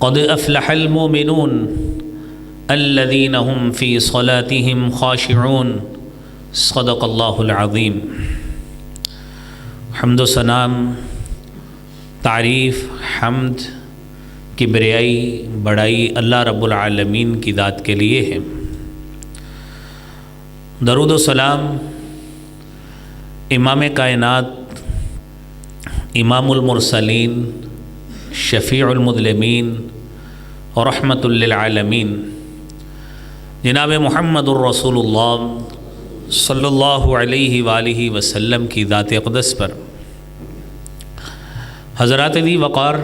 قد افلح المؤمنون الذين هم في صلاتهم خاشعون صدق اللہ العظیم۔ حمد و ثناء، تعریف، حمد، کبریائی، بڑائی اللہ رب العالمین کی ذات کے لیے ہے۔ درود و سلام امام کائنات، امام المرسلین، شفیع المذنبین اور رحمت للعالمین جناب محمد الرسول اللہ صلی اللہ علیہ وآلہ وسلم کی ذات اقدس پر۔ حضرات دی وقار،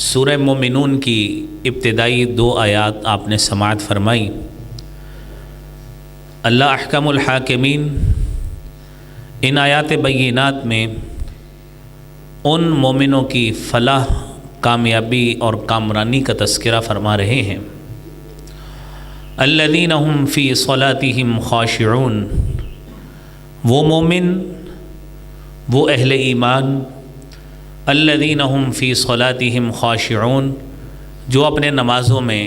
سورہ مومنون کی ابتدائی 2 آیات آپ نے سماعت فرمائی۔ اللہ احکم الحاکمین ان آیات بینات میں ان مومنوں کی فلاح، کامیابی اور کامرانی کا تذکرہ فرما رہے ہیں۔ الذین هم فی صلاتہم خاشعون، وہ مومن، وہ اہل ایمان، الذین هم فی صلاتہم خاشعون، جو اپنے نمازوں میں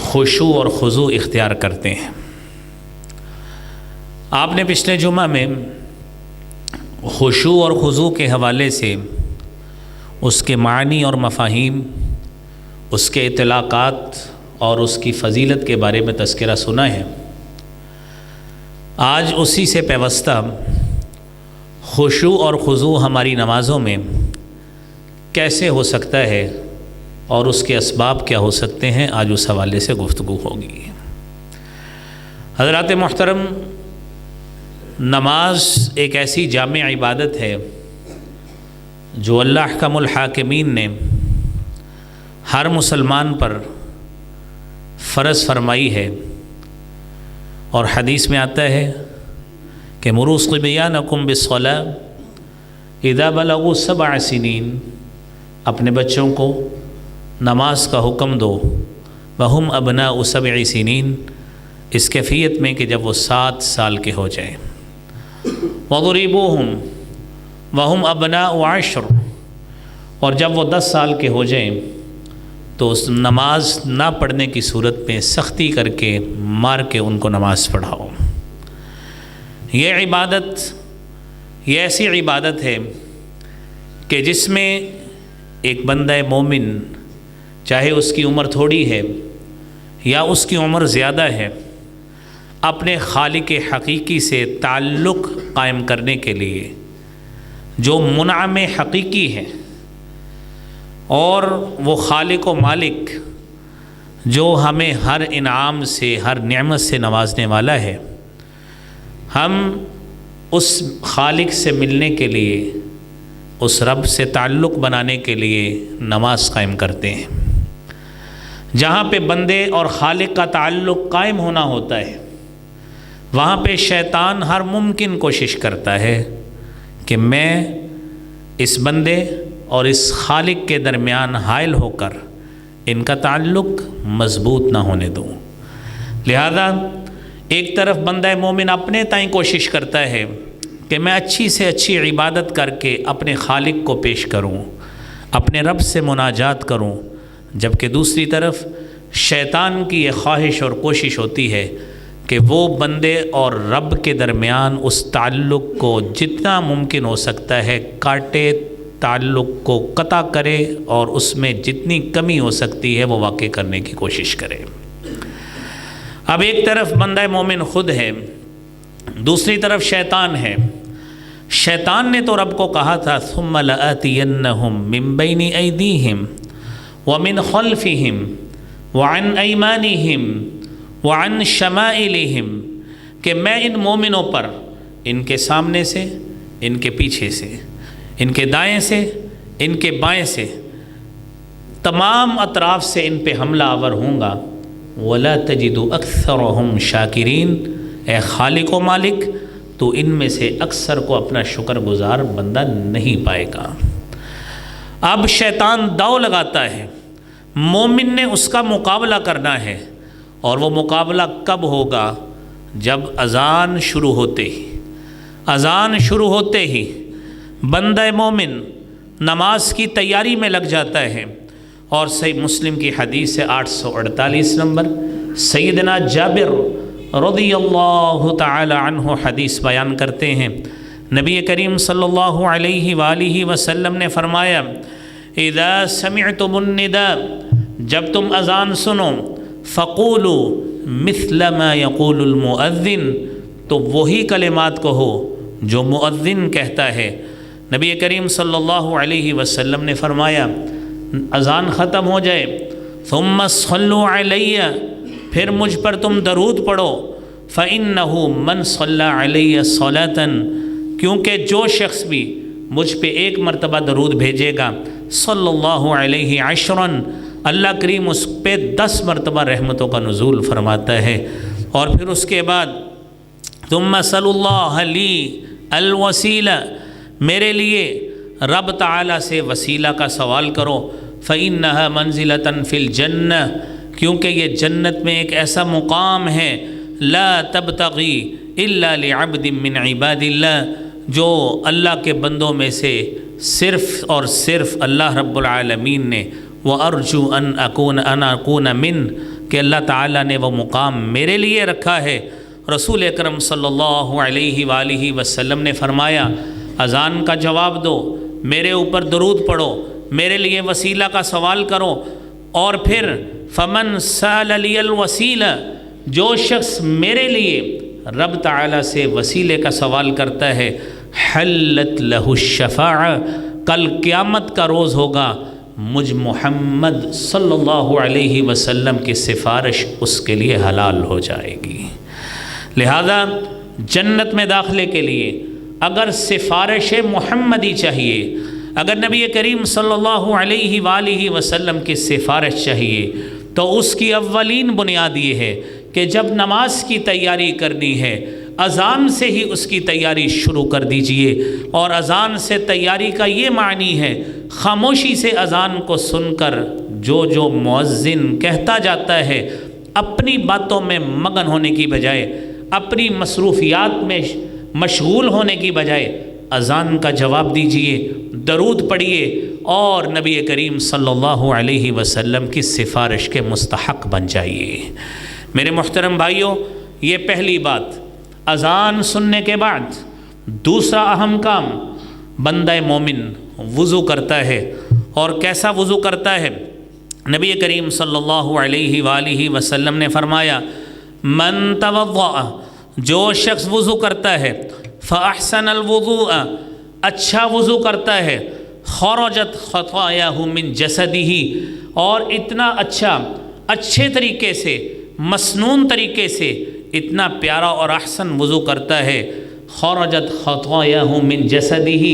خشوع اور خضوع اختیار کرتے ہیں۔ آپ نے پچھلے جمعہ میں خشوع اور خضوع کے حوالے سے اس کے معنی اور مفاہیم، اس کے اطلاقات اور اس کی فضیلت کے بارے میں تذکرہ سنا ہے۔ آج اسی سے پیوستہ خشوع اور خضوع ہماری نمازوں میں کیسے ہو سکتا ہے اور اس کے اسباب کیا ہو سکتے ہیں، آج اس حوالے سے گفتگو ہوگی۔ حضرات محترم، نماز ایک ایسی جامع عبادت ہے جو اللہ احکم الحاکمین نے ہر مسلمان پر فرض فرمائی ہے، اور حدیث میں آتا ہے کہ مروا صبیانکم بالصلاۃ اذا بلغوا 7 سنین، اپنے بچوں کو نماز کا حکم دو، وہم ابناء 7 سنین، اس کیفیت میں کہ جب وہ 7 سال کے ہو جائیں۔ وضربوہم وہم ابناء 10، اور جب وہ 10 سال کے ہو جائیں تو اس نماز نہ پڑھنے کی صورت میں سختی کر کے، مار کے ان کو نماز پڑھاؤ۔ یہ عبادت، یہ ایسی عبادت ہے کہ جس میں ایک بندہ مومن، چاہے اس کی عمر تھوڑی ہے یا اس کی عمر زیادہ ہے، اپنے خالق حقیقی سے تعلق قائم کرنے کے لیے، جو منعم حقیقی ہے اور وہ خالق و مالک جو ہمیں ہر انعام سے، ہر نعمت سے نوازنے والا ہے، ہم اس خالق سے ملنے کے لیے، اس رب سے تعلق بنانے کے لیے نماز قائم کرتے ہیں۔ جہاں پہ بندے اور خالق کا تعلق قائم ہونا ہوتا ہے، وہاں پہ شیطان ہر ممکن کوشش کرتا ہے کہ میں اس بندے اور اس خالق کے درمیان حائل ہو کر ان کا تعلق مضبوط نہ ہونے دوں۔ لہذا ایک طرف بندہ مومن اپنے تائیں کوشش کرتا ہے کہ میں اچھی سے اچھی عبادت کر کے اپنے خالق کو پیش کروں، اپنے رب سے مناجات کروں، جبکہ دوسری طرف شیطان کی یہ خواہش اور کوشش ہوتی ہے کہ وہ بندے اور رب کے درمیان اس تعلق کو جتنا ممکن ہو سکتا ہے کاٹے، تعلق کو قطع کرے، اور اس میں جتنی کمی ہو سکتی ہے وہ واقع کرنے کی کوشش کرے۔ اب ایک طرف بندہ مومن خود ہے، دوسری طرف شیطان ہے۔ شیطان نے تو رب کو کہا تھا ثم لآتینہم من بین ایدیہم ومن خلفہم وعن ایمانہم وعن شمائلہم، کہ میں ان مومنوں پر ان کے سامنے سے، ان کے پیچھے سے، ان کے دائیں سے، ان کے بائیں سے، تمام اطراف سے ان پہ حملہ آور ہوں گا۔ وَلَا تَجِدُ أَكْثَرَهُمْ شَاكِرِينَ، اے خالق و مالک، تو ان میں سے اکثر کو اپنا شکر گزار بندہ نہیں پائے گا۔ اب شیطان داؤ لگاتا ہے، مومن نے اس کا مقابلہ کرنا ہے، اور وہ مقابلہ کب ہوگا؟ جب اذان شروع ہوتے ہی، اذان شروع ہوتے ہی بندہ مومن نماز کی تیاری میں لگ جاتا ہے، اور صحیح مسلم کی حدیث ہے 848 نمبر، سیدنا جابر رضی اللہ تعالی عنہ حدیث بیان کرتے ہیں، نبی کریم صلی اللہ علیہ وآلہ وسلم نے فرمایا، اذا سمعتم النداء، جب تم اذان سنو، فقولوا مثل ما یقول المؤذن، تو وہی کلمات کہو جو مؤذن کہتا ہے۔ نبی کریم صلی اللہ علیہ وسلم نے فرمایا، اذان ختم ہو جائے، ثم صلوا علی، پھر مجھ پر تم درود پڑھو، فإنہ من صلی علی صلاة، کیونکہ جو شخص بھی مجھ پہ ایک مرتبہ درود بھیجے گا، صلی اللہ علیہ عشرا، اللہ کریم اس پہ 10 مرتبہ رحمتوں کا نزول فرماتا ہے۔ اور پھر اس کے بعد ثم صلی اللہ لی الوسیلہ، میرے لیے رب تعالیٰ سے وسیلہ کا سوال کرو، فإنہا منزلۃ فی الجنہ، کیونکہ یہ جنت میں ایک ایسا مقام ہے، لا تبتغی الا لعبد من عباد اللہ، جو اللہ کے بندوں میں سے صرف اور صرف اللہ رب العالمین نے، وَأَرْجُو أَنْ أَكُونَ مِنْ، کہ اللہ تعالیٰ نے وہ مقام میرے لیے رکھا ہے۔ رسول اکرم صلی اللہ علیہ وآلہ وسلم نے فرمایا، اذان کا جواب دو، میرے اوپر درود پڑھو، میرے لیے وسیلہ کا سوال کرو، اور پھر فمن سأل لی الوسیلہ، جو شخص میرے لیے رب تعالیٰ سے وسیلے کا سوال کرتا ہے، حلت لہ الشفاعہ، کل قیامت کا روز ہوگا، مجھ محمد صلی اللہ علیہ وسلم کی سفارش اس کے لیے حلال ہو جائے گی۔ لہذا جنت میں داخلے کے لیے اگر سفارش محمدی چاہیے، اگر نبی کریم صلی اللہ علیہ وآلہ وسلم کی سفارش چاہیے، تو اس کی اولین بنیاد یہ ہے کہ جب نماز کی تیاری کرنی ہے، اذان سے ہی اس کی تیاری شروع کر دیجئے۔ اور اذان سے تیاری کا یہ معنی ہے، خاموشی سے اذان کو سن کر جو مؤذن کہتا جاتا ہے، اپنی باتوں میں مگن ہونے کی بجائے، اپنی مصروفیات میں مشغول ہونے کی بجائے اذان کا جواب دیجئے، درود پڑھیے، اور نبی کریم صلی اللہ علیہ وسلم کی سفارش کے مستحق بن جائیے۔ میرے محترم بھائیوں، یہ پہلی بات۔ اذان سننے کے بعد دوسرا اہم کام، بندہ مومن وضو کرتا ہے۔ اور کیسا وضو کرتا ہے؟ نبی کریم صلی اللہ علیہ وآلہ وسلم نے فرمایا، من توضأ، جو شخص وضو کرتا ہے، فأحسن الوضوء، اچھا وضو کرتا ہے، خرجت خطاياه من جسده، اور اتنا اچھے طریقے سے، مسنون طریقے سے، اتنا پیارا اور احسن وضو کرتا ہے، خرجت خطاياه من جسده،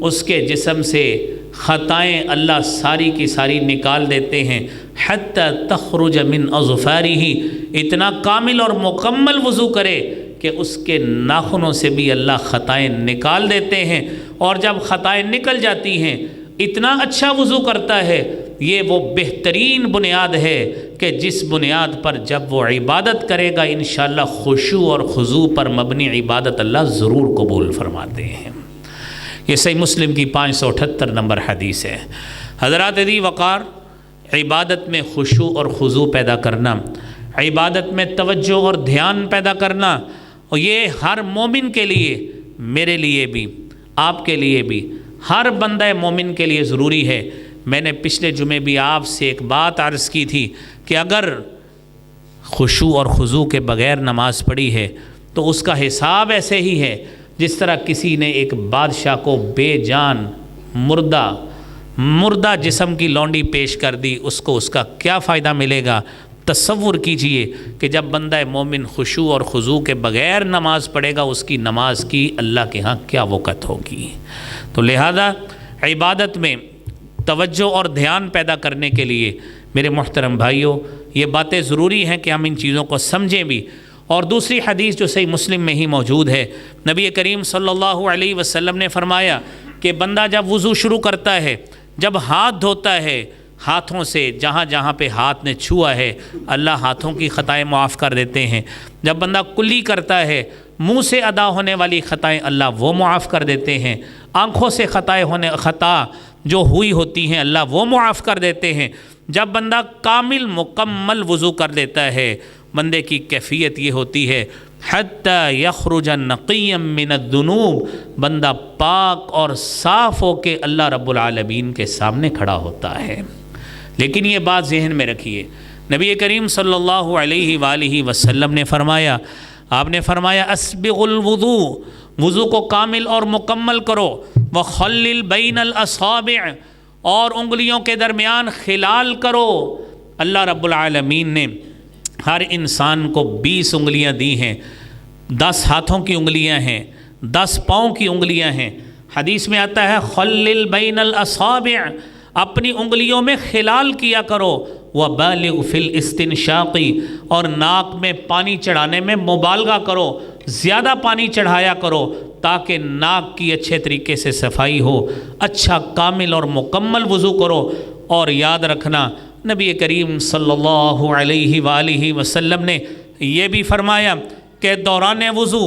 اس کے جسم سے خطائیں اللہ ساری کی ساری نکال دیتے ہیں، حتی تخرج من اظفاره، اتنا کامل اور مکمل وضو کرے کہ اس کے ناخنوں سے بھی اللہ خطائیں نکال دیتے ہیں۔ اور جب خطائیں نکل جاتی ہیں، اتنا اچھا وضو کرتا ہے، یہ وہ بہترین بنیاد ہے کہ جس بنیاد پر جب وہ عبادت کرے گا، انشاءاللہ خشوع اور خضوع پر مبنی عبادت اللہ ضرور قبول فرماتے ہیں۔ یہ صحیح مسلم کی 578 نمبر حدیث ہے۔ حضرات دی وقار، عبادت میں خشوع اور خضوع پیدا کرنا، عبادت میں توجہ اور دھیان پیدا کرنا، اور یہ ہر مومن کے لیے، میرے لیے بھی، آپ کے لیے بھی، ہر بندہ مومن کے لیے ضروری ہے۔ میں نے پچھلے جمعے بھی آپ سے ایک بات عرض کی تھی کہ اگر خشوع اور خضوع کے بغیر نماز پڑھی ہے تو اس کا حساب ایسے ہی ہے جس طرح کسی نے ایک بادشاہ کو بے جان مردہ جسم کی لونڈی پیش کر دی، اس کو اس کا کیا فائدہ ملے گا؟ تصور کیجئے کہ جب بندہ مومن خشوع اور خضوع کے بغیر نماز پڑھے گا، اس کی نماز کی اللہ کے ہاں کیا وقت ہوگی۔ تو لہذا عبادت میں توجہ اور دھیان پیدا کرنے کے لیے میرے محترم بھائیوں، یہ باتیں ضروری ہیں کہ ہم ان چیزوں کو سمجھیں بھی۔ اور دوسری حدیث جو صحیح مسلم میں ہی موجود ہے، نبی کریم صلی اللہ علیہ وسلم نے فرمایا کہ بندہ جب وضو شروع کرتا ہے، جب ہاتھ دھوتا ہے، ہاتھوں سے جہاں جہاں پہ ہاتھ نے چھوا ہے اللہ ہاتھوں کی خطائیں معاف کر دیتے ہیں۔ جب بندہ کلی کرتا ہے منہ سے ادا ہونے والی خطائیں اللہ وہ معاف کر دیتے ہیں، آنکھوں سے خطا جو ہوئی ہوتی ہیں اللہ وہ معاف کر دیتے ہیں۔ جب بندہ کامل مکمل وضو کر لیتا ہے بندے کی کیفیت یہ ہوتی ہے حتی یخرج نقیا من الذنوب، بندہ پاک اور صاف ہو کے اللہ رب العالمین کے سامنے کھڑا ہوتا ہے۔ لیکن یہ بات ذہن میں رکھیے، نبی کریم صلی اللہ علیہ وآلہ وسلم نے فرمایا، آپ نے فرمایا اسبغ الوضو، وضو کو کامل اور مکمل کرو، وخلل بین الاصابع، اور انگلیوں کے درمیان خلال کرو۔ اللہ رب العالمین نے ہر انسان کو 20 انگلیاں دی ہیں، 10 ہاتھوں کی انگلیاں ہیں، 10 پاؤں کی انگلیاں ہیں۔ حدیث میں آتا ہے خلل بین الاصابع، اپنی انگلیوں میں خلال کیا کرو، وبالغ فی الاستنشاق، اور ناک میں پانی چڑھانے میں مبالغہ کرو، زیادہ پانی چڑھایا کرو تاکہ ناک کی اچھے طریقے سے صفائی ہو، اچھا کامل اور مکمل وضو کرو۔ اور یاد رکھنا نبی کریم صلی اللہ علیہ وآلہ وسلم نے یہ بھی فرمایا کہ دوران وضو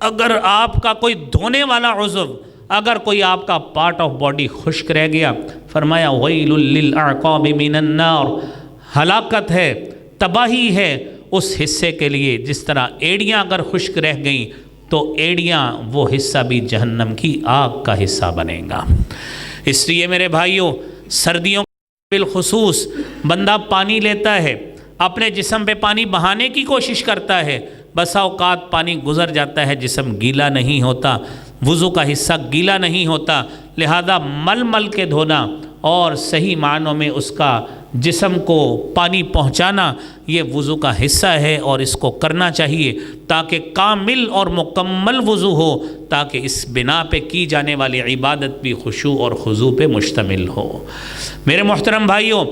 اگر آپ کا کوئی دھونے والا عضو، اگر کوئی آپ کا پارٹ آف باڈی خشک رہ گیا، فرمایا ویل للاعقاب من النار، ہلاکت ہے، تباہی ہے اس حصے کے لیے، جس طرح ایڑیاں اگر خشک رہ گئیں تو ایڑیاں وہ حصہ بھی جہنم کی آگ کا حصہ بنے گا۔ اس لیے میرے بھائیوں، سردیوں بالخصوص بندہ پانی لیتا ہے، اپنے جسم پہ پانی بہانے کی کوشش کرتا ہے، بسا اوقات پانی گزر جاتا ہے، جسم گیلا نہیں ہوتا، وضو کا حصہ گیلا نہیں ہوتا، لہذا مل مل کے دھونا اور صحیح معنوں میں اس کا جسم کو پانی پہنچانا یہ وضو کا حصہ ہے، اور اس کو کرنا چاہیے تاکہ کامل اور مکمل وضو ہو، تاکہ اس بنا پہ کی جانے والی عبادت بھی خشوع اور خضوع پہ مشتمل ہو۔ میرے محترم بھائیوں،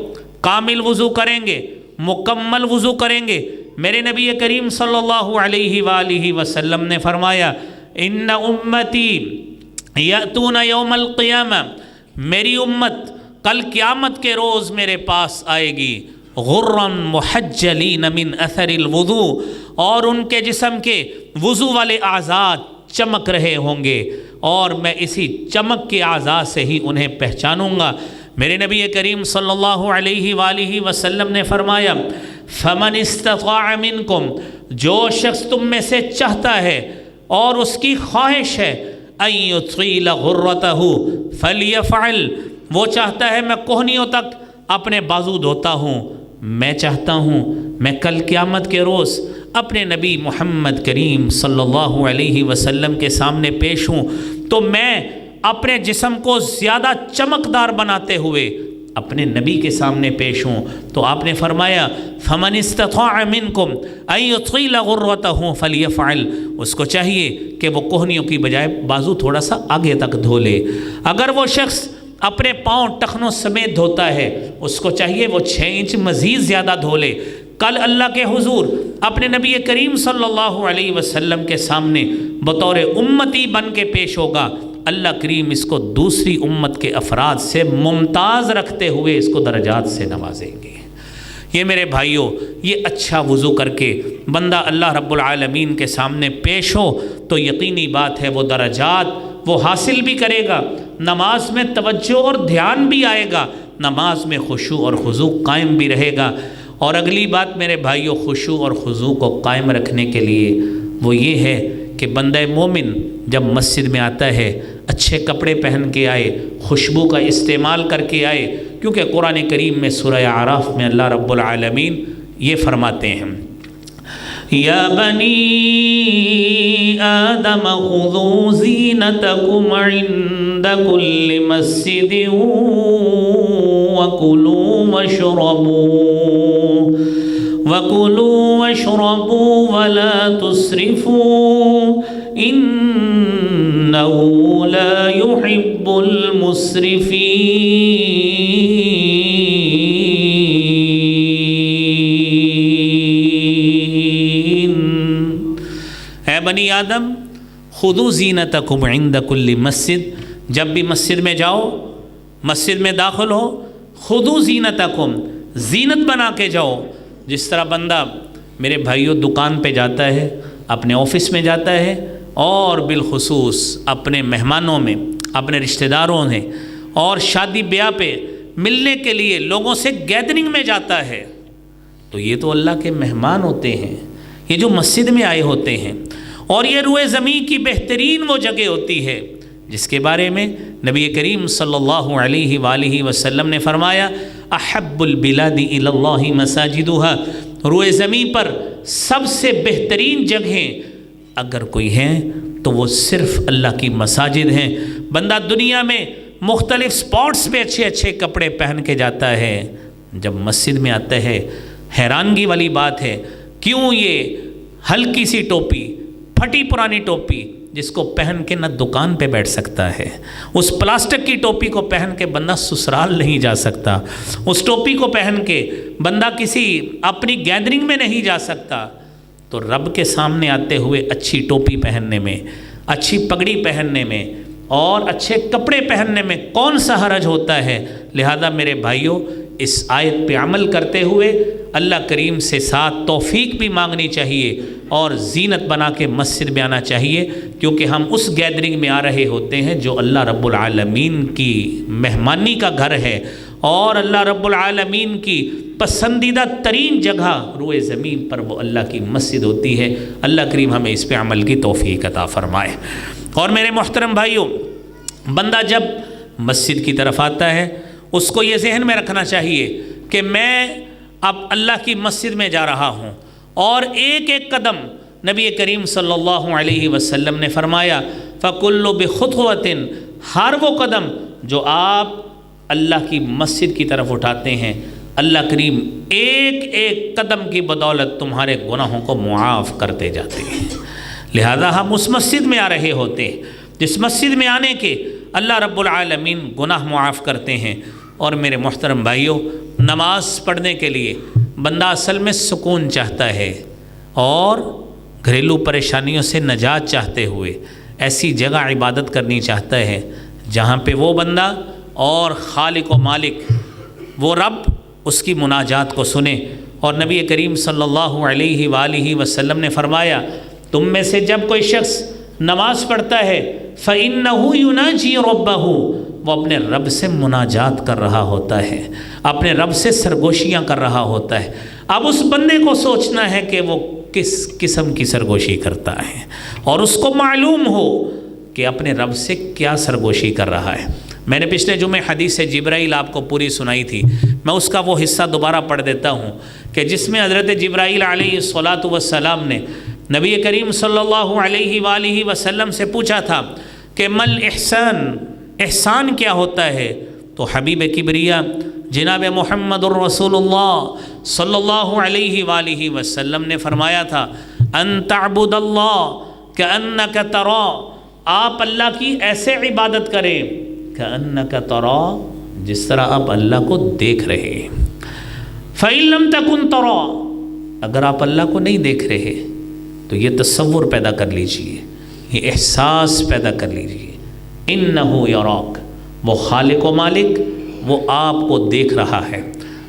کامل وضو کریں گے، مکمل وضو کریں گے۔ میرے نبی کریم صلی اللہ علیہ وآلہ وسلم نے فرمایا ان امتی یأتون یوم القیامہ، میری امت کل قیامت کے روز میرے پاس آئے گی، غرًا محجلین من اثر الوضو، اور ان کے جسم کے وضو والے اعضاء چمک رہے ہوں گے، اور میں اسی چمک کے اعضاء سے ہی انہیں پہچانوں گا۔ میرے نبی کریم صلی اللہ علیہ وآلہ وسلم نے فرمایا فمن استطاع منکم، جو شخص تم میں سے چاہتا ہے اور اس کی خواہش ہے ان یطیل غرتہ فلیفعل، وہ چاہتا ہے میں کوہنیوں تک اپنے بازو دھوتا ہوں، میں چاہتا ہوں میں کل قیامت کے روز اپنے نبی محمد کریم صلی اللہ علیہ وسلم کے سامنے پیش ہوں، تو میں اپنے جسم کو زیادہ چمکدار بناتے ہوئے اپنے نبی کے سامنے پیش ہوں۔ تو آپ نے فرمایا فمن استطاع منکم ان یطیل غرتہ فلیفعل، اس کو چاہیے کہ وہ کوہنیوں کی بجائے بازو تھوڑا سا آگے تک دھو لے۔ اگر وہ شخص اپنے پاؤں ٹخنوں سمیت دھوتا ہے، اس کو چاہیے وہ 6 انچ مزید زیادہ دھو لے۔ کل اللہ کے حضور اپنے نبی کریم صلی اللہ علیہ وسلم کے سامنے بطور امتی بن کے پیش ہوگا، اللہ کریم اس کو دوسری امت کے افراد سے ممتاز رکھتے ہوئے اس کو درجات سے نوازیں گے۔ یہ میرے بھائیوں، یہ اچھا وضو کر کے بندہ اللہ رب العالمین کے سامنے پیش ہو تو یقینی بات ہے وہ درجات وہ حاصل بھی کرے گا، نماز میں توجہ اور دھیان بھی آئے گا، نماز میں خشوع اور خضوع قائم بھی رہے گا۔ اور اگلی بات میرے بھائیوں، خشوع اور خضوع کو قائم رکھنے کے لیے وہ یہ ہے کہ بندہ مومن جب مسجد میں آتا ہے اچھے کپڑے پہن کے آئے، خوشبو کا استعمال کر کے آئے، کیونکہ قرآن کریم میں سورہ اعراف میں اللہ رب العالمین یہ فرماتے ہیں یا بنی آدم خذوا زینتکم عند کل مسجد وَكُلُوا وَاشْرَبُوا وَلَا تُسْرِفُوا إِنَّهُ لَا يُحِبُّ الْمُسْرِفِينَ۔ اے بنی آدم خُذُوا زِینَتَکُمْ عِنْدَ كُلِّ مسجد، جب بھی مسجد میں جاؤ، مسجد میں داخل ہو، خُذُوا زِینَتَکُم، زینت بنا کے جاؤ۔ جس طرح بندہ میرے بھائیوں دکان پہ جاتا ہے، اپنے آفس میں جاتا ہے، اور بالخصوص اپنے مہمانوں میں، اپنے رشتہ داروں میں، اور شادی بیاہ پہ ملنے کے لیے لوگوں سے گیدرنگ میں جاتا ہے، تو یہ تو اللہ کے مہمان ہوتے ہیں، یہ جو مسجد میں آئے ہوتے ہیں۔ اور یہ روئے زمین کی بہترین وہ جگہ ہوتی ہے جس کے بارے میں نبی کریم صلی اللہ علیہ وآلہ وسلم نے فرمایا احب البلاد الی اللہ مساجدها، روئے زمین پر سب سے بہترین جگہیں اگر کوئی ہیں تو وہ صرف اللہ کی مساجد ہیں۔ بندہ دنیا میں مختلف سپورٹس پہ اچھے اچھے کپڑے پہن کے جاتا ہے، جب مسجد میں آتا ہے حیرانگی والی بات ہے، کیوں یہ ہلکی سی ٹوپی، پھٹی پرانی ٹوپی جس کو پہن کے نہ دکان پہ بیٹھ سکتا ہے، اس پلاسٹک کی ٹوپی کو پہن کے بندہ سسرال نہیں جا سکتا، اس ٹوپی کو پہن کے بندہ کسی اپنی گیدرنگ میں نہیں جا سکتا، تو رب کے سامنے آتے ہوئے اچھی ٹوپی پہننے میں، اچھی پگڑی پہننے میں اور اچھے کپڑے پہننے میں کون سا حرج ہوتا ہے؟ لہذا میرے بھائیوں اس آیت پہ عمل کرتے ہوئے اللہ کریم سے ساتھ توفیق بھی مانگنی چاہیے اور زینت بنا کے مسجد میں آنا چاہیے، کیونکہ ہم اس گیدرنگ میں آ رہے ہوتے ہیں جو اللہ رب العالمین کی مہمانی کا گھر ہے، اور اللہ رب العالمین کی پسندیدہ ترین جگہ روئے زمین پر وہ اللہ کی مسجد ہوتی ہے۔ اللہ کریم ہمیں اس پہ عمل کی توفیق عطا فرمائے۔ اور میرے محترم بھائیوں، بندہ جب مسجد کی طرف آتا ہے اس کو یہ ذہن میں رکھنا چاہیے کہ میں اب اللہ کی مسجد میں جا رہا ہوں، اور ایک ایک قدم نبی کریم صلی اللہ علیہ وسلم نے فرمایا فَكُلُّ بِخُطْوَةٍ، ہر وہ قدم جو آپ اللہ کی مسجد کی طرف اٹھاتے ہیں، اللہ کریم ایک ایک قدم کی بدولت تمہارے گناہوں کو معاف کرتے جاتے ہیں۔ لہذا ہم اس مسجد میں آ رہے ہوتے ہیں جس مسجد میں آنے کے اللہ رب العالمین گناہ معاف کرتے ہیں۔ اور میرے محترم بھائیوں، نماز پڑھنے کے لیے بندہ اصل میں سکون چاہتا ہے اور گھریلو پریشانیوں سے نجات چاہتے ہوئے ایسی جگہ عبادت کرنی چاہتا ہے جہاں پہ وہ بندہ اور خالق و مالک وہ رب اس کی مناجات کو سنے۔ اور نبی کریم صلی اللہ علیہ وآلہ وسلم نے فرمایا تم میں سے جب کوئی شخص نماز پڑھتا ہے فَإِنَّهُ يُنَاجِي رَبَّهُ، وہ اپنے رب سے مناجات کر رہا ہوتا ہے، اپنے رب سے سرگوشیاں کر رہا ہوتا ہے۔ اب اس بندے کو سوچنا ہے کہ وہ کس قسم کی سرگوشی کرتا ہے، اور اس کو معلوم ہو کہ اپنے رب سے کیا سرگوشی کر رہا ہے۔ میں نے پچھلے جمعے حدیث جبرائیل آپ کو پوری سنائی تھی، میں اس کا وہ حصہ دوبارہ پڑھ دیتا ہوں کہ جس میں حضرت جبرائیل علیہ الصلاۃ والسلام نے نبی کریم صلی اللہ علیہ وآلہ وسلم سے پوچھا تھا کہ مل احسان، احسان کیا ہوتا ہے؟ تو حبیب کبریا جناب محمد الرسول اللہ صلی اللہ علیہ وآلہ وسلم نے فرمایا تھا ان تعبد اللہ کأنک ترا، آپ اللہ کی ایسے عبادت کریں کأنک ترا، جس طرح آپ اللہ کو دیکھ رہے ہیں۔ فإن لم تکن ترا، اگر آپ اللہ کو نہیں دیکھ رہے تو یہ تصور پیدا کر لیجئے، یہ احساس پیدا کر لیجئے، انہو یراک، وہ خالق و مالک وہ آپ کو دیکھ رہا ہے،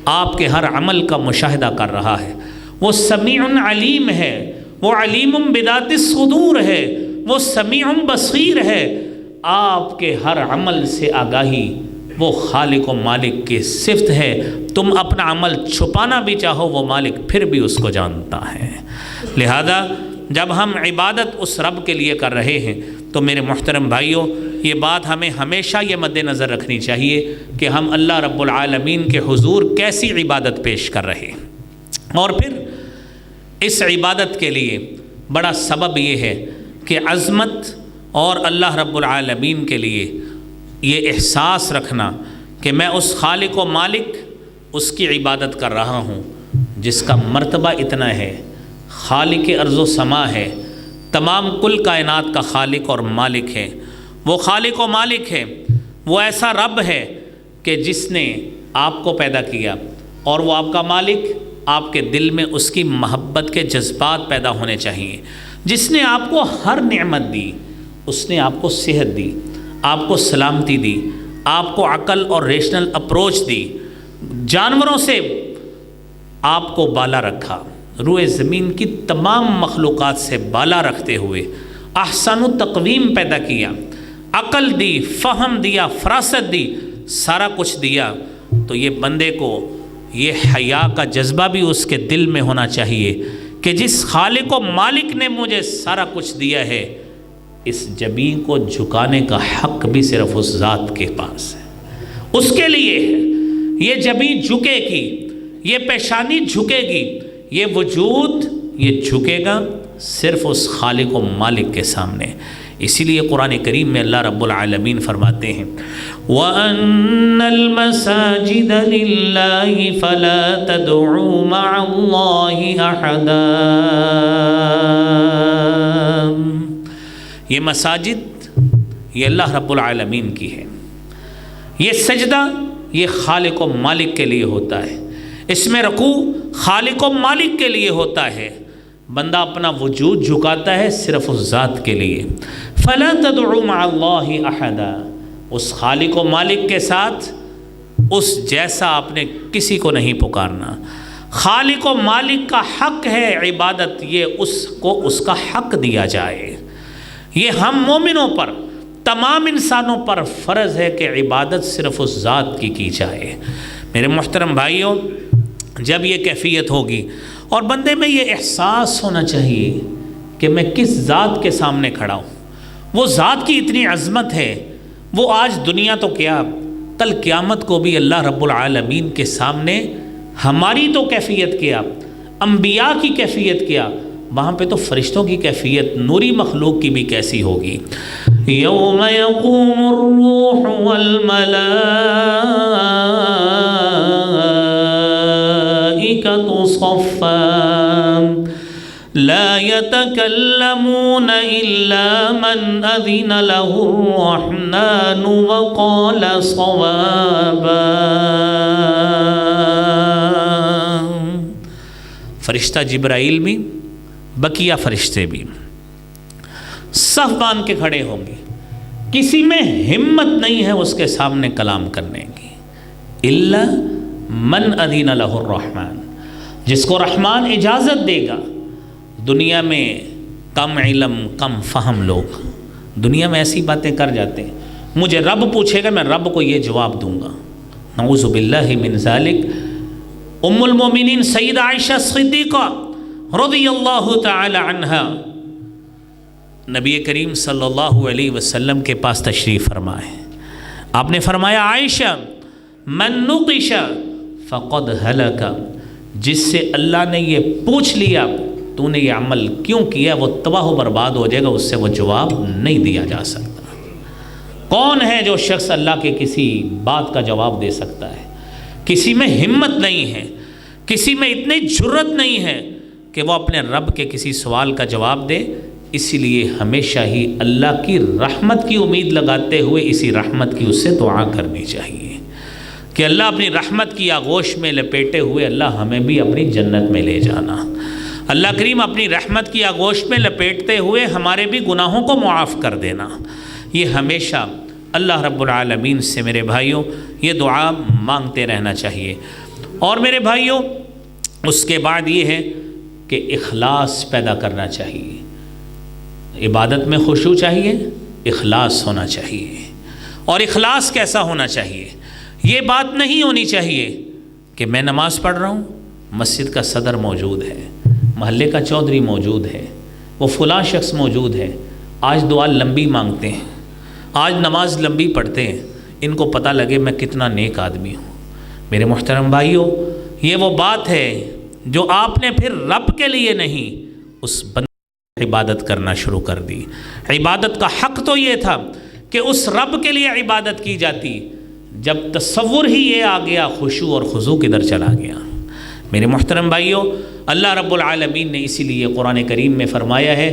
آپ کے ہر عمل کا مشاہدہ کر رہا ہے، وہ سمیع علیم ہے، وہ علیم بذات الصدور ہے، وہ سمیع بصیر ہے، آپ کے ہر عمل سے آگاہی وہ خالق و مالک کی صفت ہے۔ تم اپنا عمل چھپانا بھی چاہو وہ مالک پھر بھی اس کو جانتا ہے۔ لہذا جب ہم عبادت اس رب کے لیے کر رہے ہیں تو میرے محترم بھائیوں، یہ بات ہمیں ہمیشہ یہ مد نظر رکھنی چاہیے کہ ہم اللہ رب العالمین کے حضور کیسی عبادت پیش کر رہے ہیں۔ اور پھر اس عبادت کے لیے بڑا سبب یہ ہے کہ عظمت اور اللہ رب العالمین کے لیے یہ احساس رکھنا کہ میں اس خالق و مالک اس کی عبادت کر رہا ہوں جس کا مرتبہ اتنا ہے، خالق ارض و سما ہے، تمام کل کائنات کا خالق اور مالک ہے، وہ خالق و مالک ہے، وہ ایسا رب ہے کہ جس نے آپ کو پیدا کیا، اور وہ آپ کا مالک، آپ کے دل میں اس کی محبت کے جذبات پیدا ہونے چاہیے، جس نے آپ کو ہر نعمت دی، اس نے آپ کو صحت دی، آپ کو سلامتی دی، آپ کو عقل اور ریشنل اپروچ دی، جانوروں سے آپ کو بالا رکھا، روئے زمین کی تمام مخلوقات سے بالا رکھتے ہوئے احسن تقویم پیدا کیا، عقل دی، فہم دیا، فراست دی، سارا کچھ دیا، تو یہ بندے کو یہ حیا کا جذبہ بھی اس کے دل میں ہونا چاہیے کہ جس خالق و مالک نے مجھے سارا کچھ دیا ہے، اس جبین کو جھکانے کا حق بھی صرف اس ذات کے پاس ہے، اس کے لیے ہے۔ یہ جبین جھکے گی، یہ پیشانی جھکے گی، یہ وجود یہ جھکے گا صرف اس خالق و مالک کے سامنے۔ اسی لیے قرآن کریم میں اللہ رب العالمین فرماتے ہیں وَأَنَّ الْمَسَاجِدَ لِلَّهِ فَلَا تَدْعُوا مَعَ اللَّهِ أَحَدًا۔ یہ مساجد یہ اللہ رب العالمین کی ہے، یہ سجدہ یہ خالق و مالک کے لیے ہوتا ہے، اس میں رکوع خالق و مالک کے لیے ہوتا ہے، بندہ اپنا وجود جھکاتا ہے صرف اس ذات کے لیے۔ فَلَا تَدْعُوا مَعَ اللَّهِ أَحَدًا، اس خالق و مالک کے ساتھ اس جیسا آپ نے کسی کو نہیں پکارنا۔ خالق و مالک کا حق ہے عبادت، یہ اس کو اس کا حق دیا جائے۔ یہ ہم مومنوں پر، تمام انسانوں پر فرض ہے کہ عبادت صرف اس ذات کی جائے۔ میرے محترم بھائیوں، جب یہ کیفیت ہوگی اور بندے میں یہ احساس ہونا چاہیے کہ میں کس ذات کے سامنے کھڑا ہوں، وہ ذات کی اتنی عظمت ہے، وہ آج دنیا تو کیا کل قیامت کو بھی اللہ رب العالمین کے سامنے ہماری تو کیفیت کیا، انبیاء کی کیفیت کیا، وہاں پہ تو فرشتوں کی کیفیت، نوری مخلوق کی بھی کیسی ہوگی۔ یوم یقوم الروح والملائکۃ صفا لا يتكلمون إلا من أذن له الرحمن وقال صوابا۔ فرشتہ جبرائیل بھی، بقیہ فرشتے بھی صف باندھ کے کھڑے ہوں گے، کسی میں ہمت نہیں ہے اس کے سامنے کلام کرنے کی، الا من اذن له الرحمن، جس کو رحمان اجازت دے گا۔ دنیا میں کم علم کم فہم لوگ دنیا میں ایسی باتیں کر جاتے ہیں، مجھے رب پوچھے گا میں رب کو یہ جواب دوں گا، نعوذ باللہ من ذالک۔ ام المومنین سیدہ عائشہ صدیقہ رضی اللہ تعالی عنہا نبی کریم صلی اللہ علیہ وسلم کے پاس تشریف فرمائے، آپ نے فرمایا عائشہ من نقش فقد ہلک، جس سے اللہ نے یہ پوچھ لیا تو نے یہ عمل کیوں کیا، وہ تباہ و برباد ہو جائے گا، اس سے وہ جواب نہیں دیا جا سکتا۔ کون ہے جو شخص اللہ کے کسی بات کا جواب دے سکتا ہے؟ کسی میں ہمت نہیں ہے، کسی میں اتنی جرت نہیں ہے کہ وہ اپنے رب کے کسی سوال کا جواب دے۔ اسی لیے ہمیشہ ہی اللہ کی رحمت کی امید لگاتے ہوئے اسی رحمت کی اس سے دعا کرنی چاہیے کہ اللہ اپنی رحمت کی آغوش میں لپیٹے ہوئے اللہ ہمیں بھی اپنی جنت میں لے جانا۔ اللہ کریم اپنی رحمت کی آغوش میں لپیٹتے ہوئے ہمارے بھی گناہوں کو معاف کر دینا۔ یہ ہمیشہ اللہ رب العالمین سے میرے بھائیوں یہ دعا مانگتے رہنا چاہیے۔ اور میرے بھائیوں اس کے بعد یہ ہے کہ اخلاص پیدا کرنا چاہیے، عبادت میں خشوع چاہیے، اخلاص ہونا چاہیے۔ اور اخلاص کیسا ہونا چاہیے؟ یہ بات نہیں ہونی چاہیے کہ میں نماز پڑھ رہا ہوں، مسجد کا صدر موجود ہے، محلے کا چودھری موجود ہے، وہ فلاں شخص موجود ہے، آج دعا لمبی مانگتے ہیں، آج نماز لمبی پڑھتے ہیں، ان کو پتہ لگے میں کتنا نیک آدمی ہوں۔ میرے محترم بھائیوں، یہ وہ بات ہے جو آپ نے پھر رب کے لیے نہیں اس بندے عبادت کرنا شروع کر دی۔ عبادت کا حق تو یہ تھا کہ اس رب کے لیے عبادت کی جاتی، جب تصور ہی یہ آ گیا خشوع اور خضوع کدھر چلا گیا؟ میرے محترم بھائیوں، اللہ رب العالمین نے اسی لیے قرآن کریم میں فرمایا ہے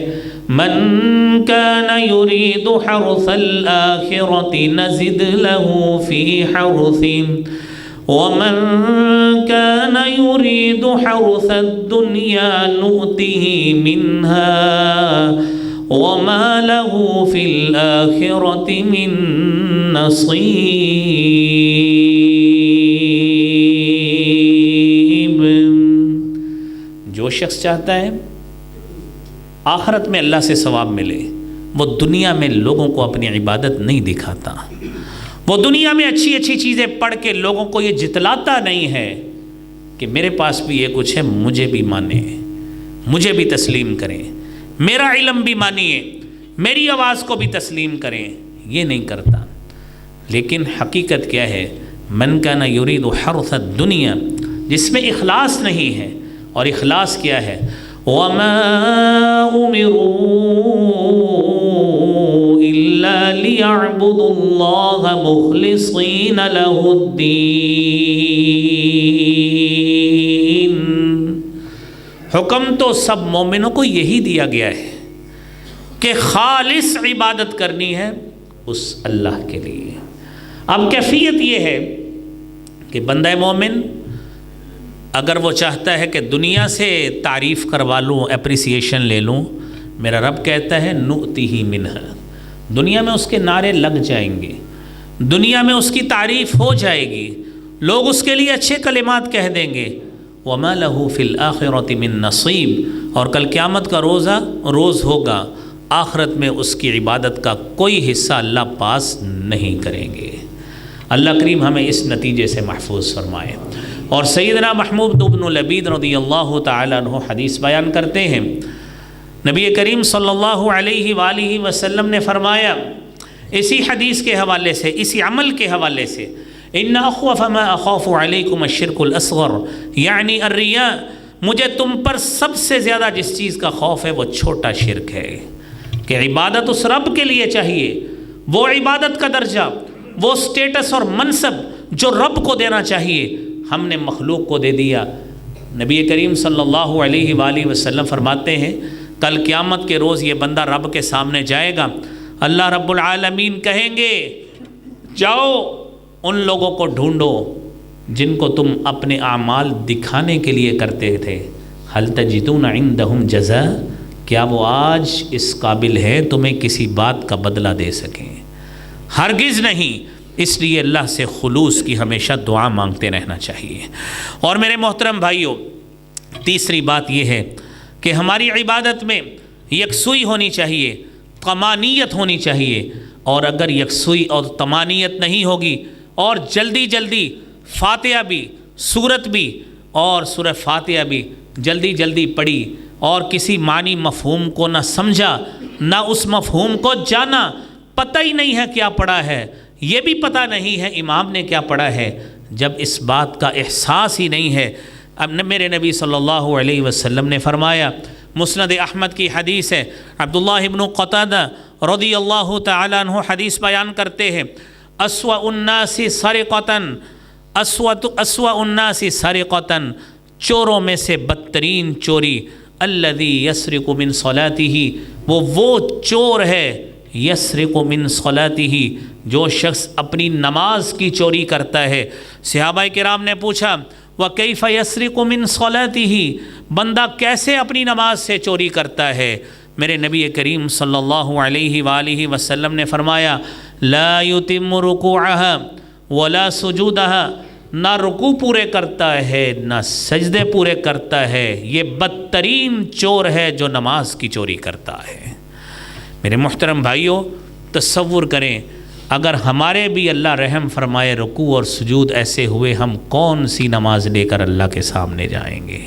من کان یرید حرث الآخرۃ نزد له فی حرثه ومن كان يريد حرث الدنيا نؤته منها وما له في الآخرة من نصيب۔ جو شخص چاہتا ہے آخرت میں اللہ سے ثواب ملے، وہ دنیا میں لوگوں کو اپنی عبادت نہیں دکھاتا، وہ دنیا میں اچھی اچھی چیزیں پڑھ کے لوگوں کو یہ جتلاتا نہیں ہے کہ میرے پاس بھی یہ کچھ ہے، مجھے بھی مانیں، مجھے بھی تسلیم کریں، میرا علم بھی مانیے، میری آواز کو بھی تسلیم کریں، یہ نہیں کرتا۔ لیکن حقیقت کیا ہے؟ من کان یرید حرث الدنیا، جس میں اخلاص نہیں ہے، اور اخلاص کیا ہے؟ وَمَا أُمِرُوا إِلَّا لِيَعْبُدُوا اللَّهَ مُخْلِصِينَ لَهُ الدِّينَ۔ حکم تو سب مومنوں کو یہی دیا گیا ہے کہ خالص عبادت کرنی ہے اس اللہ کے لیے۔ اب کیفیت یہ ہے کہ بندہ مومن اگر وہ چاہتا ہے کہ دنیا سے تعریف کروا لوں، اپریسیشن لے لوں، میرا رب کہتا ہے نُؤْتِهِ مِنْهَا، دنیا میں اس کے نعرے لگ جائیں گے، دنیا میں اس کی تعریف ہو جائے گی، لوگ اس کے لیے اچھے کلمات کہہ دیں گے۔ وَمَا لَهُ فِي الْآخِرَةِ مِن نَصِيب، اور کل قیامت کا روز ہوگا، آخرت میں اس کی عبادت کا کوئی حصہ اللہ پاس نہیں کریں گے۔ اللہ کریم ہمیں اس نتیجے سے محفوظ فرمائے۔ اور سیدنا محمود بن لبید رضی اللہ تعالیٰ عنہ حدیث بیان کرتے ہیں، نبی کریم صلی اللہ علیہ وآلہ وسلم نے فرمایا اسی حدیث کے حوالے سے، اسی عمل کے حوالے سے، ان اخوف ما اخاف علیکم الشرک الاصغر یعنی الریاء، مجھے تم پر سب سے زیادہ جس چیز کا خوف ہے وہ چھوٹا شرک ہے، کہ عبادت اس رب کے لیے چاہیے، وہ عبادت کا درجہ، وہ سٹیٹس اور منصب جو رب کو دینا چاہیے، ہم نے مخلوق کو دے دیا۔ نبی کریم صلی اللہ علیہ وآلہ وسلم فرماتے ہیں کل قیامت کے روز یہ بندہ رب کے سامنے جائے گا، اللہ رب العالمین کہیں گے جاؤ ان لوگوں کو ڈھونڈو جن کو تم اپنے اعمال دکھانے کے لیے کرتے تھے، هل تجدون عندهم جزاء، کیا وہ آج اس قابل ہے تمہیں کسی بات کا بدلہ دے سکیں؟ ہرگز نہیں۔ اس لیے اللہ سے خلوص کی ہمیشہ دعا مانگتے رہنا چاہیے۔ اور میرے محترم بھائیوں، تیسری بات یہ ہے کہ ہماری عبادت میں یکسوئی ہونی چاہیے، طمانیت ہونی چاہیے، اور اگر یکسوئی اور طمانیت نہیں ہوگی اور جلدی جلدی فاتحہ بھی، سورت بھی اور سورہ فاتحہ بھی جلدی جلدی پڑھی اور کسی معنی مفہوم کو نہ سمجھا، نہ اس مفہوم کو جانا، پتہ ہی نہیں ہے کیا پڑھا ہے، یہ بھی پتہ نہیں ہے امام نے کیا پڑھا ہے، جب اس بات کا احساس ہی نہیں ہے۔ اب میرے نبی صلی اللہ علیہ وسلم نے فرمایا، مسند احمد کی حدیث ہے، عبداللہ ابن قتادہ رضی اللہ تعالیٰ عنہ حدیث بیان کرتے ہیں، اسوأ الناس سرقۃ، اسوأ الناس سرقۃ، چوروں میں سے بدترین چوری، الذی یسرق من صلاتہ، وہ چور ہے یسرق من صلاتہ، جو شخص اپنی نماز کی چوری کرتا ہے۔ صحابہ کرام نے پوچھا وَكَيْفَ يَسْرِقُ مِن صَلَاتِهِ، بندہ کیسے اپنی نماز سے چوری کرتا ہے؟ میرے نبی کریم صلی اللہ علیہ وآلہ وسلم نے فرمایا لا يتم رکوعها ولا سجودها، نہ رکوع پورے کرتا ہے نہ سجدے پورے کرتا ہے، یہ بدترین چور ہے جو نماز کی چوری کرتا ہے۔ میرے محترم بھائیوں، تصور کریں اگر ہمارے بھی اللہ رحم فرمائے رکوع اور سجود ایسے ہوئے، ہم کون سی نماز لے کر اللہ کے سامنے جائیں گے؟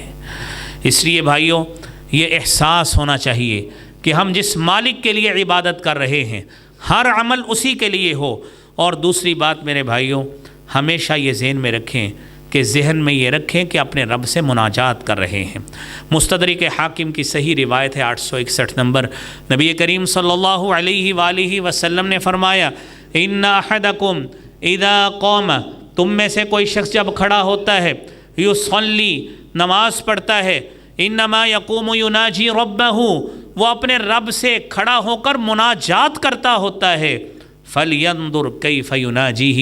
اس لیے بھائیوں یہ احساس ہونا چاہیے کہ ہم جس مالک کے لیے عبادت کر رہے ہیں ہر عمل اسی کے لیے ہو۔ اور دوسری بات میرے بھائیوں، ہمیشہ یہ ذہن میں رکھیں کہ ذہن میں یہ رکھیں کہ اپنے رب سے مناجات کر رہے ہیں۔ مستدرک حاکم کی صحیح روایت ہے 861 نمبر، نبی کریم صلی اللہ علیہ وآلہ وسلم نے فرمایا ان احدکم اذا قام، تم میں سے کوئی شخص جب کھڑا ہوتا ہے، یصلی، نماز پڑھتا ہے، انما یقوم یناجی ربہ، وہ اپنے رب سے کھڑا ہو کر مناجات کرتا ہوتا ہے، فَلْيَنْظُرْ كَيْفَ يُنَاجِيهِ،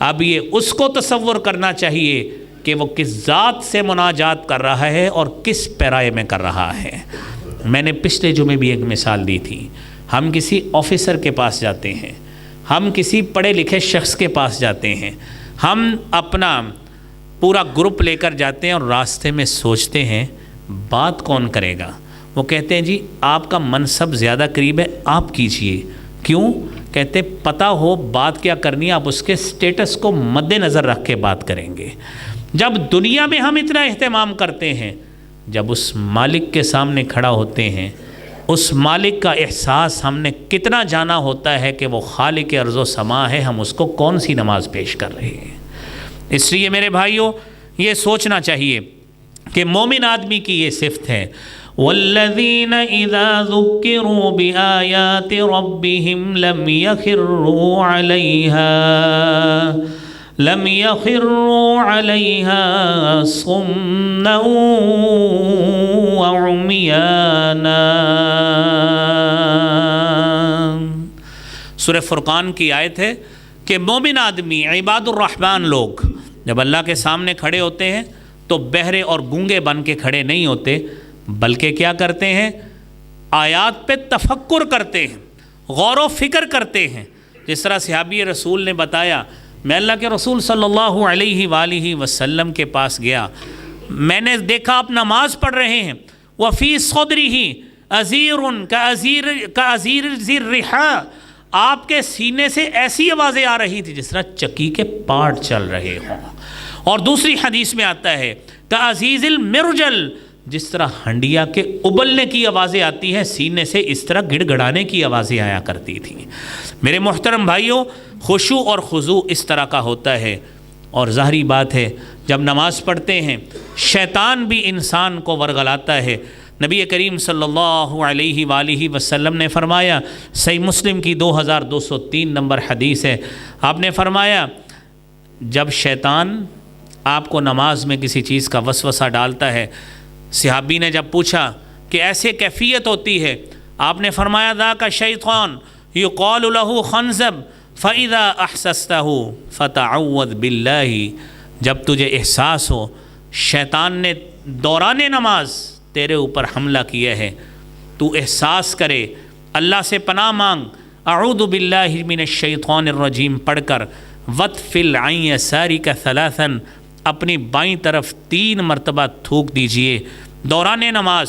اب یہ اس کو تصور کرنا چاہیے کہ وہ کس ذات سے مناجات کر رہا ہے اور کس پیرائے میں کر رہا ہے۔ میں نے پچھلے جمعے بھی ایک مثال دی تھی، ہم کسی آفیسر کے پاس جاتے ہیں، ہم کسی پڑھے لکھے شخص کے پاس جاتے ہیں، ہم اپنا پورا گروپ لے کر جاتے ہیں اور راستے میں سوچتے ہیں بات کون کرے گا. وہ کہتے ہیں جی آپ کا منصب زیادہ قریب ہے, آپ کیجئے. کیوں؟ کہتے پتہ ہو بات کیا کرنی ہے, آپ اس کے سٹیٹس کو مد نظر رکھ کے بات کریں گے. جب دنیا میں ہم اتنا اہتمام کرتے ہیں, جب اس مالک کے سامنے کھڑا ہوتے ہیں, اس مالک کا احساس ہم نے کتنا جانا ہوتا ہے کہ وہ خالق ارض و سما ہے, ہم اس کو کون سی نماز پیش کر رہے ہیں. اس لیے میرے بھائیوں یہ سوچنا چاہیے کہ مومن آدمی کی یہ صفت ہے, والذین اذا ذکروا بآیات ربہم لم یخروا علیہا صما وعمیانا. سورہ فرقان کی آیت ہے کہ مومن آدمی, عباد الرحمن لوگ جب اللہ کے سامنے کھڑے ہوتے ہیں تو بہرے اور گونگے بن کے کھڑے نہیں ہوتے, بلکہ کیا کرتے ہیں, آیات پہ تفکر کرتے ہیں, غور و فکر کرتے ہیں. جس طرح صحابی رسول نے بتایا, میں اللہ کے رسول صلی اللہ علیہ وآلہ وسلم کے پاس گیا, میں نے دیکھا آپ نماز پڑھ رہے ہیں, وفی صدرہ عزیر کعزیر ذی الرحا, آپ کے سینے سے ایسی آوازیں آ رہی تھی جس طرح چکی کے پارٹ چل رہے ہوں. اور دوسری حدیث میں آتا ہے کعزیز المرجل, جس طرح ہنڈیا کے ابلنے کی آوازیں آتی ہیں, سینے سے اس طرح گڑ گڑانے کی آوازیں آیا کرتی تھیں. میرے محترم بھائیوں, خشوع اور خضوع اس طرح کا ہوتا ہے. اور ظاہری بات ہے جب نماز پڑھتے ہیں شیطان بھی انسان کو ورغلاتا ہے. نبی کریم صلی اللہ علیہ وآلہ وسلم نے فرمایا, صحیح مسلم کی 2203 نمبر حدیث ہے, آپ نے فرمایا جب شیطان آپ کو نماز میں کسی چیز کا وسوسہ ڈالتا ہے, صحابی نے جب پوچھا کہ ایسے کیفیت ہوتی ہے, آپ نے فرمایا ذاک شیطان یقال له خنزب فاذا احسسته فتعوذ باللہ, جب تجھے احساس ہو شیطان نے دوران نماز تیرے اوپر حملہ کیا ہے, تو احساس کرے, اللہ سے پناہ مانگ, اعوذ باللہ من الشیطان الرجیم پڑھ کر وطفل عین یسارک ثلاثا, اپنی بائیں طرف 3 مرتبہ تھوک دیجئے دوران نماز.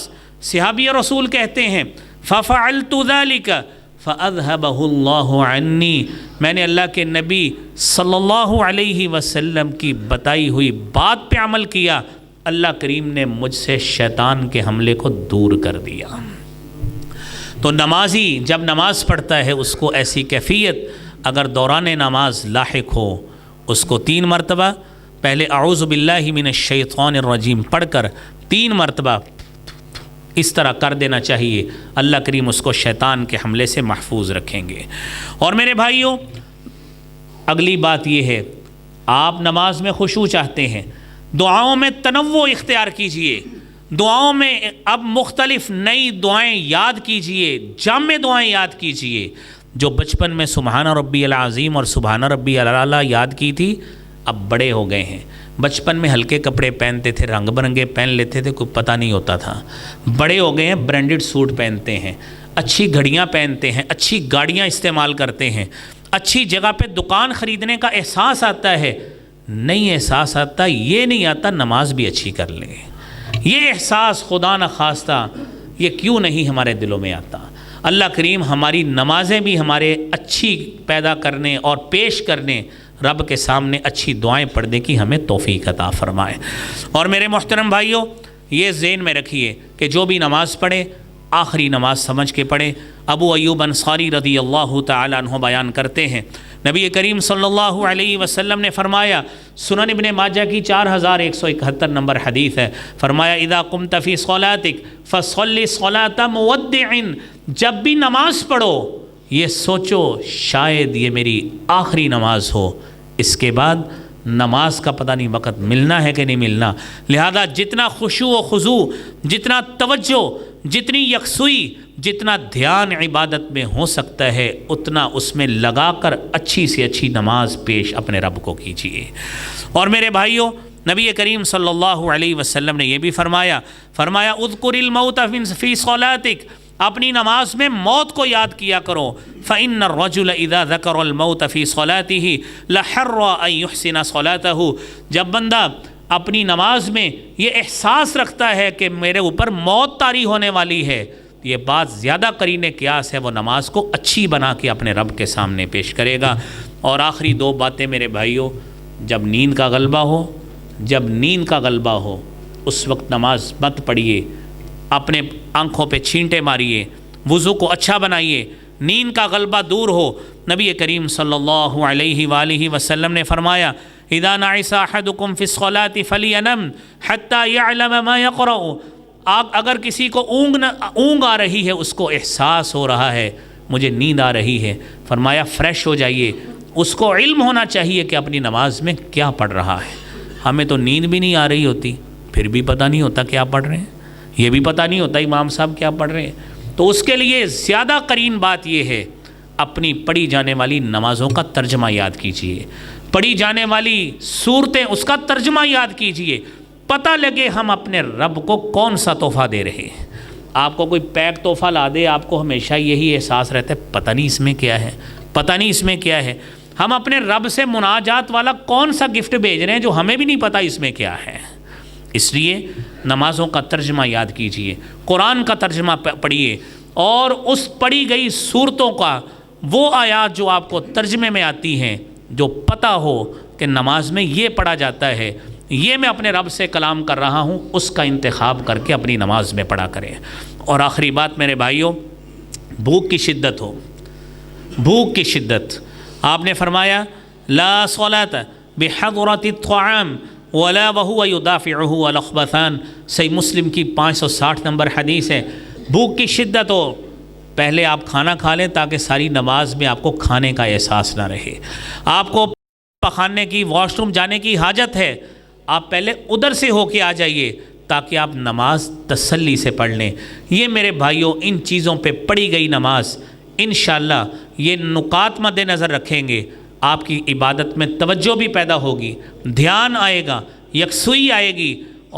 صحابی رسول کہتے ہیں ففعلت ذلك فاذهبه الله عني, میں نے اللہ کے نبی صلی اللہ علیہ وسلم کی بتائی ہوئی بات پہ عمل کیا, اللہ کریم نے مجھ سے شیطان کے حملے کو دور کر دیا. تو نمازی جب نماز پڑھتا ہے اس کو ایسی کیفیت اگر دوران نماز لاحق ہو, اس کو 3 مرتبہ پہلے اعوذ باللہ من الشیطان الرجیم پڑھ کر 3 مرتبہ اس طرح کر دینا چاہیے. اللہ کریم اس کو شیطان کے حملے سے محفوظ رکھیں گے. اور میرے بھائیوں اگلی بات یہ ہے, آپ نماز میں خشوع چاہتے ہیں, دعاؤں میں تنوع اختیار کیجئے, دعاؤں میں اب مختلف نئی دعائیں یاد کیجئے, جامع دعائیں یاد کیجئے. جو بچپن میں سبحان ربی العظیم اور سبحان ربی الاعلیٰ یاد کی تھی, اب بڑے ہو گئے ہیں. بچپن میں ہلکے کپڑے پہنتے تھے, رنگ برنگے پہن لیتے تھے, کوئی پتہ نہیں ہوتا تھا. بڑے ہو گئے ہیں, برانڈڈ سوٹ پہنتے ہیں, اچھی گھڑیاں پہنتے ہیں, اچھی گاڑیاں استعمال کرتے ہیں, اچھی جگہ پہ دکان خریدنے کا احساس آتا ہے. نہیں احساس آتا, یہ نہیں آتا نماز بھی اچھی کر لیں. یہ احساس خدا نخواستہ یہ کیوں نہیں ہمارے دلوں میں آتا. اللہ کریم ہماری نمازیں بھی ہمارے اچھی پیدا کرنے اور پیش کرنے, رب کے سامنے اچھی دعائیں پڑھنے کی ہمیں توفیق عطا فرمائے. اور میرے محترم بھائیوں یہ ذہن میں رکھیے کہ جو بھی نماز پڑھے آخری نماز سمجھ کے پڑھے. ابو ایوب انصاری رضی اللہ تعالیٰ عنہ بیان کرتے ہیں, نبی کریم صلی اللہ علیہ وسلم نے فرمایا, سنن ابن ماجہ کی 4171 نمبر حدیث ہے, فرمایا اذا قمت فی صلاتک فصلی صلاۃ مودع, جب بھی نماز پڑھو یہ سوچو شاید یہ میری آخری نماز ہو, اس کے بعد نماز کا پتہ نہیں وقت ملنا ہے کہ نہیں ملنا. لہذا جتنا خشوع و خضوع, جتنا توجہ, جتنی یکسوئی, جتنا دھیان عبادت میں ہو سکتا ہے اتنا اس میں لگا کر اچھی سے اچھی نماز پیش اپنے رب کو کیجیے. اور میرے بھائیوں نبی کریم صلی اللہ علیہ وسلم نے یہ بھی فرمایا اذکر الموت فی صلاتک, اپنی نماز میں موت کو یاد کیا کرو. فإن الرجل اذا ذکر الموت فی صلاته لحر ان یحسن صلاته, جب بندہ اپنی نماز میں یہ احساس رکھتا ہے کہ میرے اوپر موت طاری ہونے والی ہے، یہ بات زیادہ قرین قیاس ہے، وہ نماز کو اچھی بنا کے اپنے رب کے سامنے پیش کرے گا۔ اور آخری دو باتیں میرے بھائیوں، جب نیند کا غلبہ ہو، جب نیند کا غلبہ ہو اس وقت نماز مت پڑھیے، اپنے آنکھوں پہ چھینٹے ماریے، وضو کو اچھا بنائیے، نیند کا غلبہ دور ہو۔ نبی کریم صلی اللہ علیہ وآلہ وسلم نے فرمایا اذا نعس احدکم فی الصلاة فلینم حتی یعلم ما یقرأ، اگر کسی کو اونگ آ رہی ہے، اس کو احساس ہو رہا ہے مجھے نیند آ رہی ہے، فرمایا فریش ہو جائیے، اس کو علم ہونا چاہیے کہ اپنی نماز میں کیا پڑھ رہا ہے۔ ہمیں تو نیند بھی نہیں آ رہی ہوتی، پھر بھی پتہ نہیں ہوتا کیا پڑھ رہے ہیں، یہ بھی پتہ نہیں ہوتا امام صاحب کیا پڑھ رہے ہیں۔ تو اس کے لیے زیادہ قرین بات یہ ہے، اپنی پڑھی جانے والی نمازوں کا ترجمہ یاد کیجئے، پڑھی جانے والی صورتیں اس کا ترجمہ یاد کیجئے، پتہ لگے ہم اپنے رب کو کون سا تحفہ دے رہے ہیں۔ آپ کو کوئی پیک تحفہ لا دے، آپ کو ہمیشہ یہی احساس رہتا ہے پتہ نہیں اس میں کیا ہے، پتہ نہیں اس میں کیا ہے۔ ہم اپنے رب سے مناجات والا کون سا گفٹ بھیج رہے ہیں جو ہمیں بھی نہیں پتہ اس میں کیا ہے۔ اس لیے نمازوں کا ترجمہ یاد کیجئے، قرآن کا ترجمہ پڑھیے، اور اس پڑھی گئی صورتوں کا وہ آیات جو آپ کو ترجمے میں آتی ہیں، جو پتہ ہو کہ نماز میں یہ پڑھا جاتا ہے، یہ میں اپنے رب سے کلام کر رہا ہوں، اس کا انتخاب کر کے اپنی نماز میں پڑھا کریں۔ اور آخری بات میرے بھائیوں، بھوک کی شدت ہو، بھوک کی شدت، آپ نے فرمایا لا صلاۃ بحضرۃ الطعام ولا وهو يدافعه الاخبثان، صحیح مسلم کی 560 نمبر حدیث ہے۔ بھوک کی شدت ہو، پہلے آپ کھانا کھا لیں تاکہ ساری نماز میں آپ کو کھانے کا احساس نہ رہے۔ آپ کو پخانے کی، واش روم جانے کی حاجت ہے، آپ پہلے ادھر سے ہو کے آ جائیے تاکہ آپ نماز تسلی سے پڑھ لیں۔ یہ میرے بھائیوں ان چیزوں پہ پڑھی گئی نماز انشاءاللہ یہ نکات مد نظر رکھیں گے، آپ کی عبادت میں توجہ بھی پیدا ہوگی، دھیان آئے گا، یکسوئی آئے گی،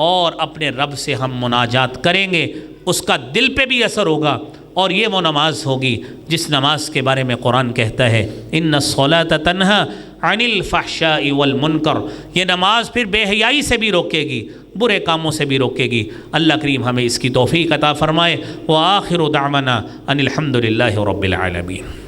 اور اپنے رب سے ہم مناجات کریں گے، اس کا دل پہ بھی اثر ہوگا۔ اور یہ وہ نماز ہوگی جس نماز کے بارے میں قرآن کہتا ہے ان الصلاۃ تنہی عن الفحشاء والمنکر، یہ نماز پھر بے حیائی سے بھی روکے گی، برے کاموں سے بھی روکے گی۔ اللہ کریم ہمیں اس کی توفیق عطا فرمائے۔ وآخر دعوانا ان الحمد للہ رب العالمین۔